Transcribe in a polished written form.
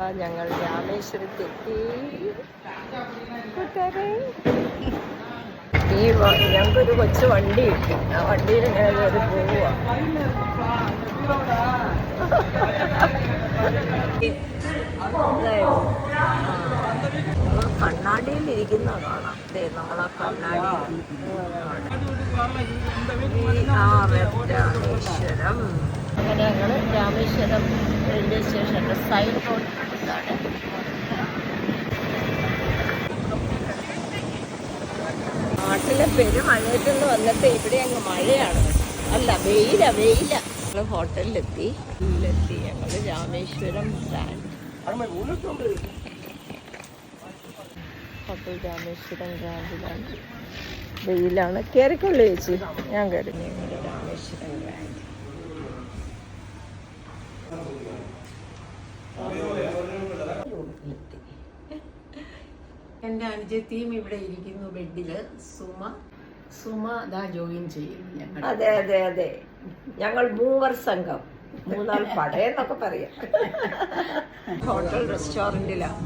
ഞങ്ങൾ രാമേശ്വരത്തെത്തി. ഞങ്ങൾക്കൊരു കൊച്ചു വണ്ടി കിട്ടി. ആ വണ്ടിയിൽ ഇങ്ങനെ കയറി പോവുക. കണ്ണാടിയിൽ ഇരിക്കുന്ന കാണാം. നമ്മളാ കണ്ണാടി രാമേശ്വരം. അങ്ങനെ ഞങ്ങൾ രാമേശ്വരം റെയിൽവേ സ്റ്റേഷൻ്റെ സൈഡ് റോഡ് ഇതാണ്. നാട്ടിലെ പെരുമഴയത്തുനിന്ന് വന്നിട്ട് ഇവിടെ അങ്ങ് മഴയാണ്. അല്ല, വെയില. ഞങ്ങൾ ഹോട്ടലിലെത്തി. ഞങ്ങൾ രാമേശ്വരം ഗ്രാൻഡ് ഹോട്ടൽ രാമേശ്വരം ഗ്രാൻഡിലാണ്. വെയിലാണ്. കയറിക്കൊള്ളു ചേച്ചി. ഞാൻ കയറി. ഞങ്ങൾ രാമേശ്വരം ഗ്രാൻഡ്. എൻ്റെ അനുജത്തിയും ഇവിടെ ഇരിക്കുന്നു ബെഡില്. സുമ അതാ ജോയിൻ ചെയ്യുന്നു. അതെ. ഞങ്ങൾ മൂവർ സംഘം, മൂന്നാൾ പടയെന്നൊക്കെ പറയാം. ഹോട്ടൽ റെസ്റ്റോറൻറ്റിലാണ്.